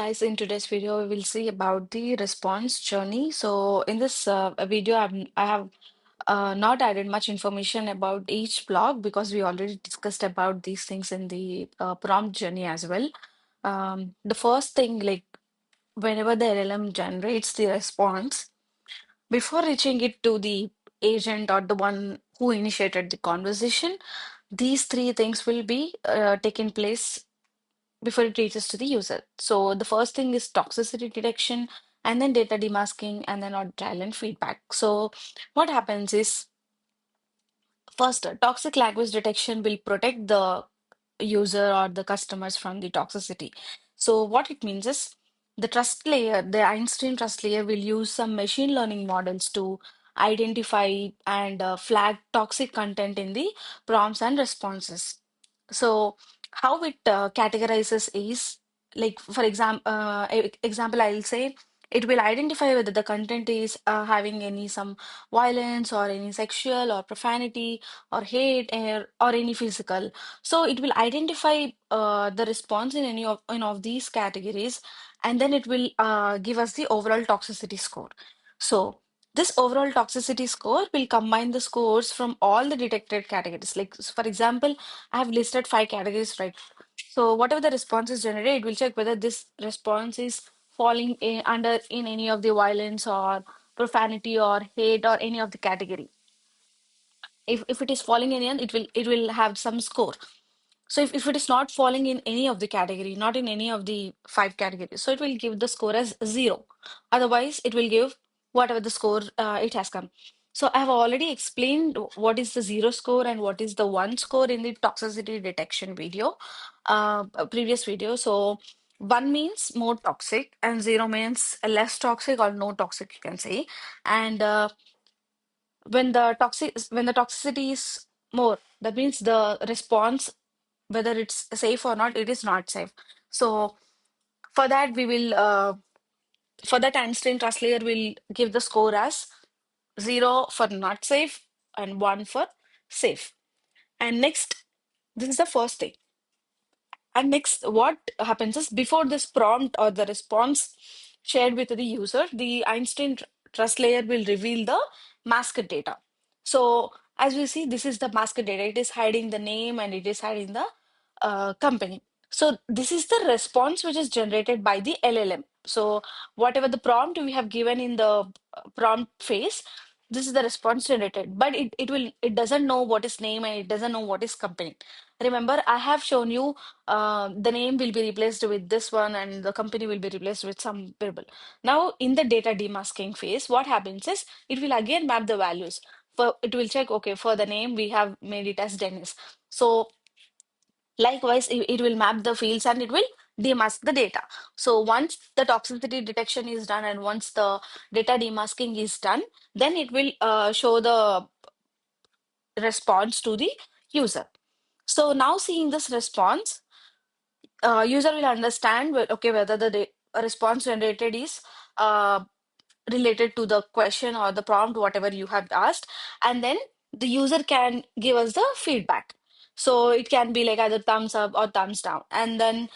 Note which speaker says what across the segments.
Speaker 1: Guys, in today's video, we will see about the response journey. So, in this video, I have not added much information about each block because we already discussed about these things in the prompt journey as well. The first thing, like whenever the LLM generates the response, before reaching it to the agent or the one who initiated the conversation, these three things will be taking place before it reaches to the user. So the first thing is toxicity detection, and then data demasking, and then on trial and feedback. So what happens is first, toxic language detection will protect the user or the customers from the toxicity. So what it means is the trust layer, the Einstein trust layer will use some machine learning models to identify and flag toxic content in the prompts and responses. So how it categorizes is like, for example, I'll say it will identify whether the content is having any some violence or any sexual or profanity or hate or any physical. So it will identify the response in any of these categories, and then it will give us the overall toxicity score. So this overall toxicity score will combine the scores from all the detected categories. Like for example, I have listed five categories, right? So whatever the response is generated, it will check whether this response is falling under in any of the violence or profanity or hate or any of the category. If it is falling in any, it will have some score. So if it is not falling in any of the category, not in any of the five categories, so it will give the score as zero. Otherwise, it will give whatever the score it has come. So I have already explained what is the zero score and what is the one score in the toxicity detection video, previous video. So one means more toxic and zero means less toxic or no toxic, you can say. And when the toxicity is more, that means the response, whether it's safe or not, it is not safe. So for that we will for that Einstein trust layer will give the score as zero for not safe and one for safe. And next, this is the first thing. And next, what happens is before this prompt or the response shared with the user, the Einstein trust layer will reveal the masked data. So as we see, this is the masked data. It is hiding the name and it is hiding the company. So this is the response which is generated by the LLM. So whatever the prompt we have given in the prompt phase, this is the response generated. But it doesn't know what is name and it doesn't know what is company. Remember, I have shown you the name will be replaced with this one and the company will be replaced with some variable. Now, in the data demasking phase, what happens is it will again map the values. For it will check, okay, for the name, we have made it as Dennis. So likewise, it will map the fields and it will demask the data. So once the toxicity detection is done and once the data demasking is done, then it will show the response to the user. So now seeing this response, user will understand okay, whether the response generated is uh, related to the question or the prompt, whatever you have asked, and then the user can give us the feedback. So it can be like either thumbs up or thumbs down. And then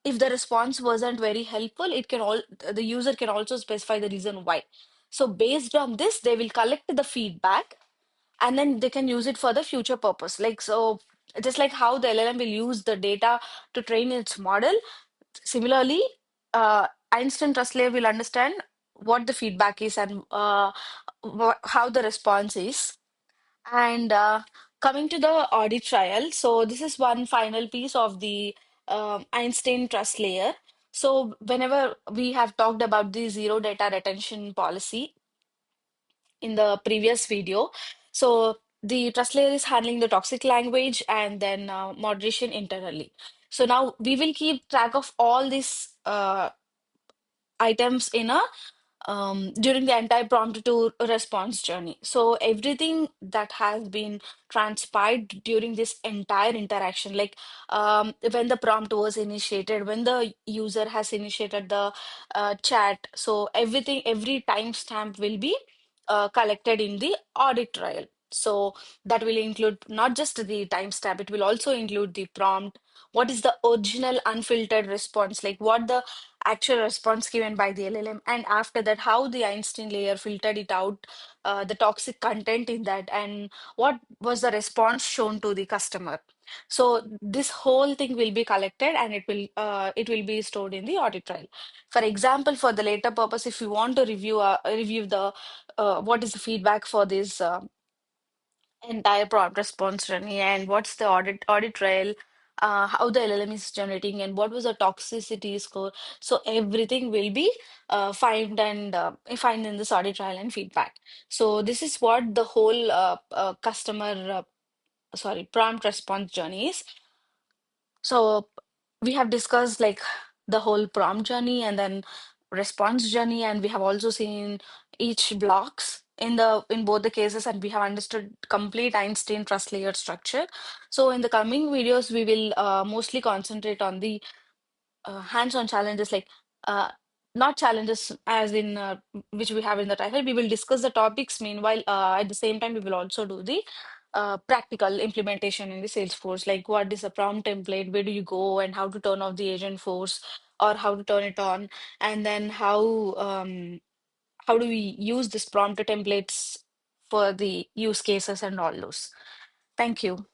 Speaker 1: if the response wasn't very helpful, it can all the user can also specify the reason why. So based on this, they will collect the feedback and then they can use it for the future purpose. Like so, just like how the LLM will use the data to train its model, similarly, Einstein Trust Layer will understand what the feedback is and how the response is. And coming to the audit trial, so this is one final piece of the Einstein Trust Layer. So whenever we have talked about the zero data retention policy in the previous video, so the trust layer is handling the toxic language and then moderation internally. So now we will keep track of all these items in a during the entire prompt to response journey. So everything that has been transpired during this entire interaction, like when the prompt was initiated, when the user has initiated the chat, so everything, every timestamp will be collected in the audit trail. So that will include not just the timestamp, it will also include the prompt. What is the original unfiltered response, like what the actual response given by the LLM, and after that, how the Einstein layer filtered it out, the toxic content in that, and what was the response shown to the customer. So this whole thing will be collected and it will be stored in the audit trail. For example, for the later purpose, if you want to review the what is the feedback for this entire prompt response journey and what's the audit trail, how the LLM is generating, and what was the toxicity score. So everything will be find in this audit trail and feedback. So this is what the whole customer sorry prompt response journey is. So we have discussed like the whole prompt journey and then response journey, and we have also seen each blocks in both the cases, and we have understood complete Einstein trust layer structure. So in the coming videos, we will mostly concentrate on the hands-on challenges, like uh, not challenges as in which we have in the title. We will discuss the topics. Meanwhile, at the same time, we will also do the practical implementation in the Salesforce, like what is a prompt template, where do you go, and how to turn off the agent force or how to turn it on, and then how do we use this prompt templates for the use cases and all those. Thank you.